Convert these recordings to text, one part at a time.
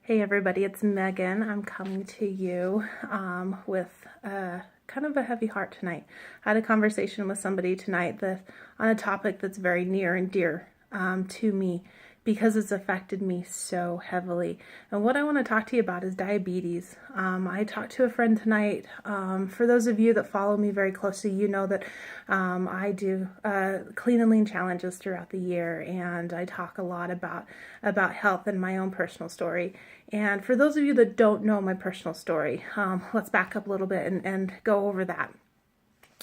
Hey everybody, it's Megan. I'm coming to you with kind of a heavy heart tonight. I had a conversation with somebody tonight on a topic that's very near and dear to me because it's affected me so heavily. And what I want to talk to you about is diabetes. I talked to a friend tonight. For those of you that follow me very closely, you know that I do clean and lean challenges throughout the year, and I talk a lot about health and my own personal story. And for those of you that don't know my personal story, let's back up a little bit and go over that.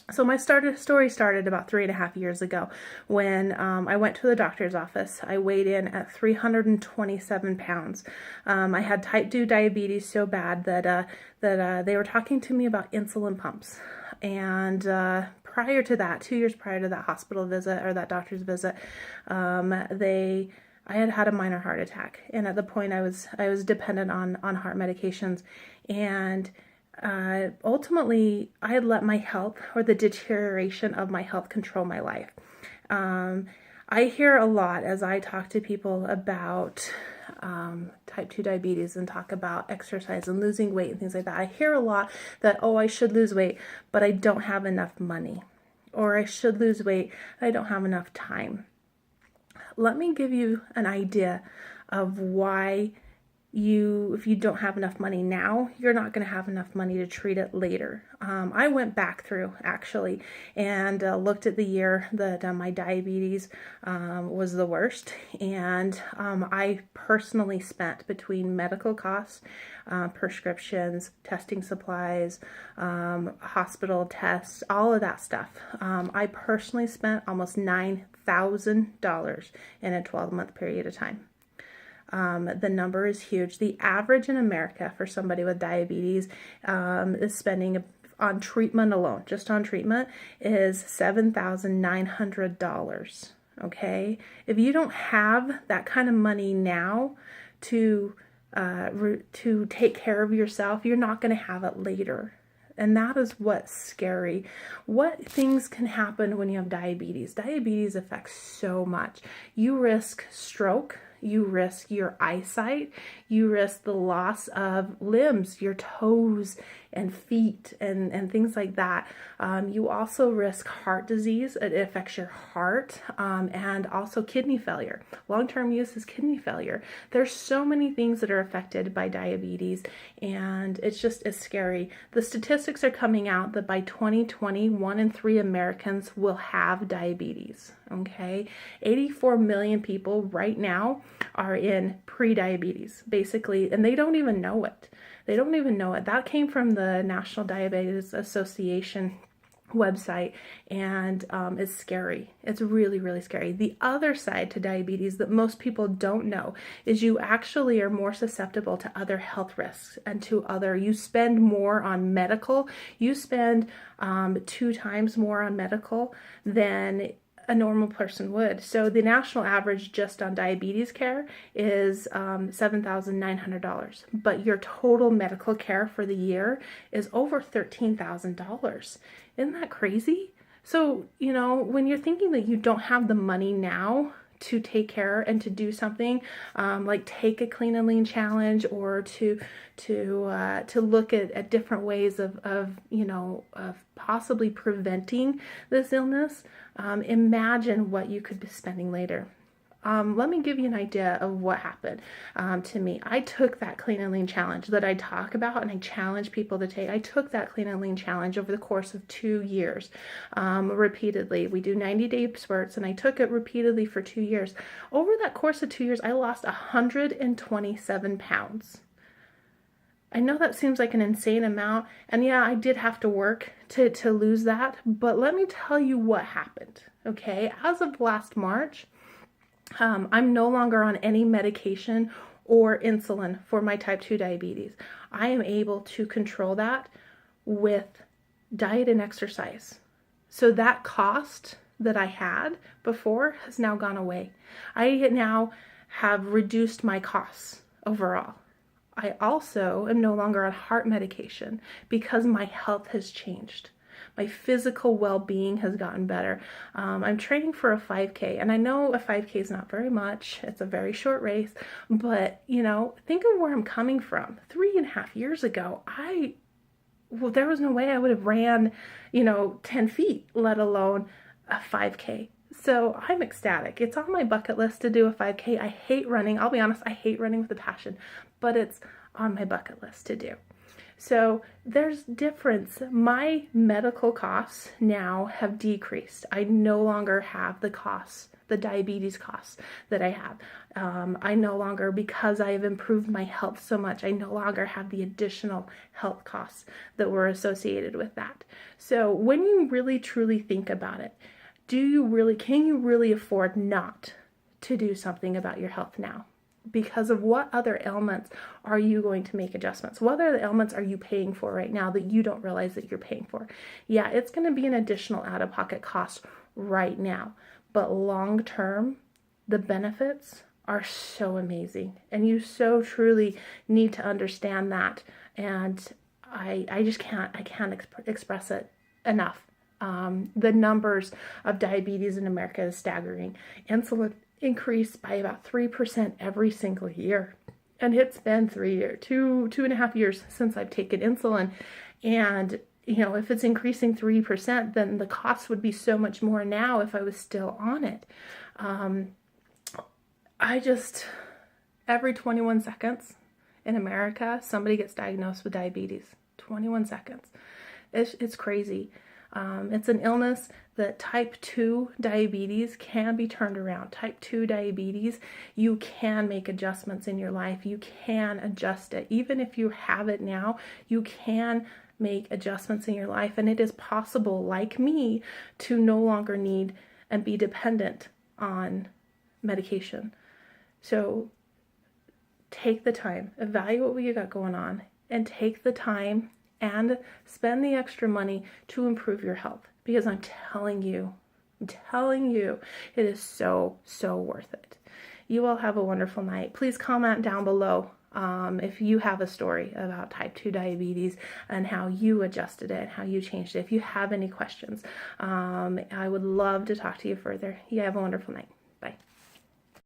So my story started about 3.5 years ago when I went to the doctor's office. I weighed in at 327 pounds. I had type 2 diabetes so bad that they were talking to me about insulin pumps. And prior to that, 2 years prior to that hospital visit or that doctor's visit, I had a minor heart attack. And at the point I was dependent on heart medications. And ultimately, I had let my health or the deterioration of my health control my life. I hear a lot as I talk to people about type 2 diabetes and talk about exercise and losing weight and things like that. I hear a lot that, oh, I should lose weight, but I don't have enough money. Or I should lose weight, I don't have enough time. Let me give you an idea of why if you don't have enough money now, you're not going to have enough money to treat it later. I went back through actually and looked at the year that my diabetes was the worst, and I personally spent between medical costs, prescriptions, testing supplies, hospital tests, all of that stuff. I personally spent almost $9,000 in a 12-month period of time. The number is huge. The average in America for somebody with diabetes is spending on treatment alone, just on treatment, is $7,900. Okay? If you don't have that kind of money now to take care of yourself, you're not going to have it later. And that is what's scary. What things can happen when you have diabetes? Diabetes affects so much. You risk stroke. You risk your eyesight. You risk the loss of limbs, your toes and feet and things like that. You also risk heart disease. It affects your heart and also kidney failure. Long-term use is kidney failure. There's so many things that are affected by diabetes, and it's scary. The statistics are coming out that by 2020, 1 in 3 Americans will have diabetes. Okay, 84 million people right now are in pre-diabetes, basically, and they don't even know it. They don't even know it. That came from the National Diabetes Association website, and it's scary. It's really, really scary. The other side to diabetes that most people don't know is you actually are more susceptible to other health risks and you spend more on medical. You spend 2 times more on medical than a normal person would. So the national average just on diabetes care is $7,900, but your total medical care for the year is over $13,000. Isn't that crazy? So, when you're thinking that you don't have the money now to take care and to do something like take a clean and lean challenge, or to look at different ways of possibly preventing this illness, imagine what you could be spending later. Let me give you an idea of what happened to me. I took that clean and lean challenge that I talk about, and I challenge people to take. I took that clean and lean challenge over the course of 2 years, repeatedly. We do 90-day spurts, and I took it repeatedly for 2 years. Over that course of 2 years, I lost 127 pounds. I know that seems like an insane amount, and yeah, I did have to work to lose that, but let me tell you what happened, okay? As of last March, I'm no longer on any medication or insulin for my type 2 diabetes. I am able to control that with diet and exercise. So that cost that I had before has now gone away. I now have reduced my costs overall. I also am no longer on heart medication because my health has changed. My physical well-being has gotten better. I'm training for a 5K, and I know a 5K is not very much. It's a very short race, but think of where I'm coming from. 3.5 years ago, there was no way I would have ran, 10 feet, let alone a 5K. So I'm ecstatic. It's on my bucket list to do a 5K. I hate running. I'll be honest, I hate running with a passion, but it's on my bucket list to do. So there's difference. My medical costs now have decreased. I no longer have the costs, the diabetes costs that I have. I no longer, because I have improved my health so much, I no longer have the additional health costs that were associated with that. So when you really truly think about it, can you really afford not to do something about your health now? Because of what other ailments are you going to make adjustments? What other ailments are you paying for right now that you don't realize that you're paying for? Yeah, it's going to be an additional out-of-pocket cost right now, but long term, the benefits are so amazing, and you so truly need to understand that. And I just can't express it enough. The numbers of diabetes in America is staggering. Insulin increased by about 3% every single year. And it's been 2.5 years since I've taken insulin. And, if it's increasing 3%, then the cost would be so much more now if I was still on it. Every 21 seconds in America, somebody gets diagnosed with diabetes. 21 seconds. It's crazy. It's an illness that type 2 diabetes can be turned around. Type 2 diabetes, you can make adjustments in your life. You can adjust it. Even if you have it now, you can make adjustments in your life. And it is possible, like me, to no longer need and be dependent on medication. So take the time, evaluate what you got going on, and take the time and spend the extra money to improve your health, because I'm telling you, it is so, so worth it. You all have a wonderful night. Please comment down below if you have a story about type 2 diabetes and how you adjusted it, how you changed it. If you have any questions, I would love to talk to you further. You have a wonderful night. Bye.